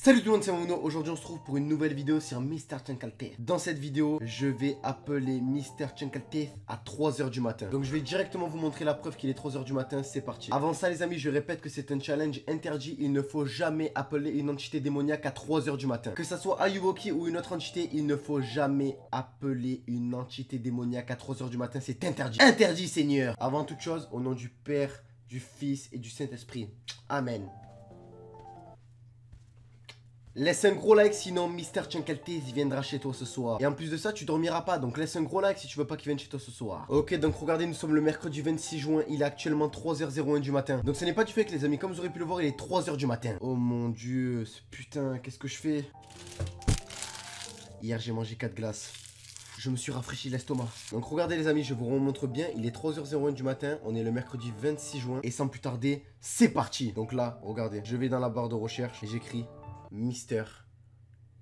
Salut tout le monde, c'est Mono. Aujourd'hui on se trouve pour une nouvelle vidéo sur Mr. Chunkalteeth. Dans cette vidéo, je vais appeler Mr. Chunkalteeth à 3h du matin. Donc je vais directement vous montrer la preuve qu'il est 3h du matin, c'est parti. Avant ça les amis, je répète que c'est un challenge interdit. Il ne faut jamais appeler une entité démoniaque à 3h du matin. Que ça soit Ayuwoki ou une autre entité, il ne faut jamais appeler une entité démoniaque à 3h du matin, c'est interdit. Interdit Seigneur. Avant toute chose, au nom du Père, du Fils et du Saint-Esprit. Amen. Laisse un gros like, sinon Mr. Chunkalteeth viendra chez toi ce soir. Et en plus de ça, tu dormiras pas, donc laisse un gros like si tu veux pas qu'il vienne chez toi ce soir. Ok, donc regardez, nous sommes le mercredi 26 juin, il est actuellement 3h01 du matin. Donc ce n'est pas du fake les amis, comme vous aurez pu le voir, il est 3h du matin. Oh mon dieu, putain, qu'est-ce que je fais? Hier j'ai mangé 4 glaces. Je me suis rafraîchi l'estomac. Donc regardez les amis, je vous remontre bien, il est 3h01 du matin, on est le mercredi 26 juin. Et sans plus tarder, c'est parti. Donc là, regardez, je vais dans la barre de recherche et j'écris Mr.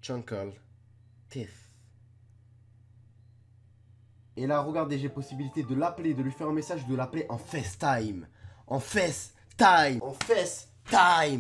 Chunkalteeth. Et là, regardez, j'ai possibilité de l'appeler, de lui faire un message, de l'appeler en FaceTime. En FaceTime. En FaceTime.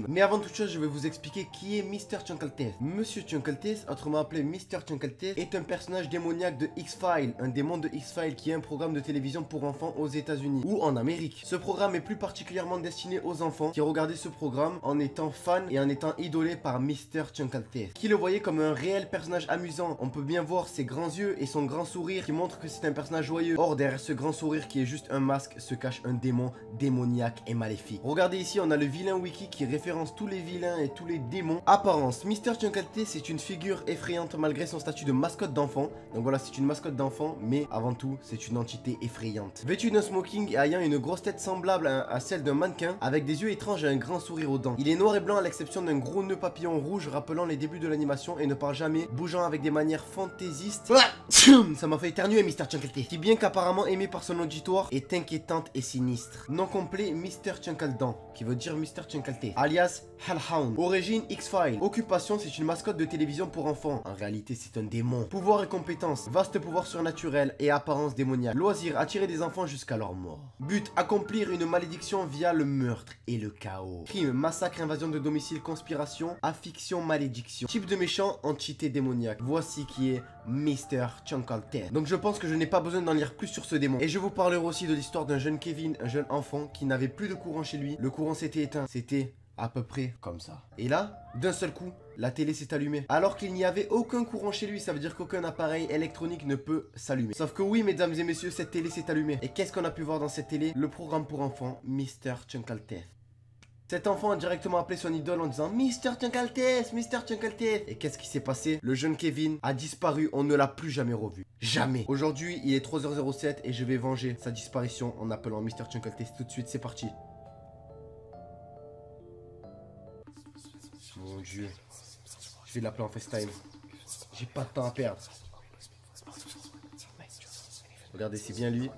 Mais avant toute chose, je vais vous expliquer qui est Mr. Chunkalteeth. Monsieur Chunkalteeth, autrement appelé Mr. Chunkalteeth, est un personnage démoniaque de X-Files, un démon de X-Files qui est un programme de télévision pour enfants aux États-Unis ou en Amérique. Ce programme est plus particulièrement destiné aux enfants qui regardaient ce programme en étant fans et en étant idolés par Mr. Chunkalteeth, qui le voyait comme un réel personnage amusant. On peut bien voir ses grands yeux et son grand sourire qui montre que c'est un personnage joyeux. Or, derrière ce grand sourire qui est juste un masque se cache un démon démoniaque et maléfique. Regardez ici, on a le vilain wiki qui référence tous les vilains et tous les démons. Apparence, Mr. Chunkalteeth c'est une figure effrayante malgré son statut de mascotte d'enfant. Donc voilà, c'est une mascotte d'enfant, mais avant tout, c'est une entité effrayante. Vêtu d'un smoking et ayant une grosse tête semblable à celle d'un mannequin, avec des yeux étranges et un grand sourire aux dents. Il est noir et blanc à l'exception d'un gros nœud papillon rouge rappelant les débuts de l'animation et ne parle jamais, bougeant avec des manières fantaisistes. Ça m'a fait éternuer Mr. Chunkalteeth, qui bien qu'apparemment aimé par son auditoire, est inquiétante et sinistre. Nom complet, Mr. Chunkaldan, qui veut dire Mr. Chunkalteeth, alias Hellhound. Origine X-Files. Occupation, c'est une mascotte de télévision pour enfants. En réalité, c'est un démon. Pouvoir et compétences. Vaste pouvoir surnaturel et apparence démoniaque. Loisir, attirer des enfants jusqu'à leur mort. But, accomplir une malédiction via le meurtre et le chaos. Crime, massacre, invasion de domicile, conspiration, affiction, malédiction. Type de méchant, entité démoniaque. Voici qui est Mr. Chunkalteeth. Donc je pense que je n'ai pas besoin d'en lire plus sur ce démon. Et je vous parlerai aussi de l'histoire d'un jeune Kevin, un jeune enfant qui n'avait plus de courant chez lui. Le courant s'était éteint. C'était à peu près comme ça. Et là, d'un seul coup, la télé s'est allumée. Alors qu'il n'y avait aucun courant chez lui, ça veut dire qu'aucun appareil électronique ne peut s'allumer. Sauf que oui, mesdames et messieurs, cette télé s'est allumée. Et qu'est-ce qu'on a pu voir dans cette télé? Le programme pour enfants, Mr. Chunkalteeth. Cet enfant a directement appelé son idole en disant Mr. Chunkalteeth, Mr. Chunkalteeth. Et qu'est-ce qui s'est passé? Le jeune Kevin a disparu, on ne l'a plus jamais revu. Jamais. Aujourd'hui, il est 3h07 et je vais venger sa disparition en appelant Mr. Chunkalteeth tout de suite, c'est parti. Mon dieu. Je vais l'appeler en FaceTime. J'ai pas de temps à perdre. Regardez, c'est bien lui.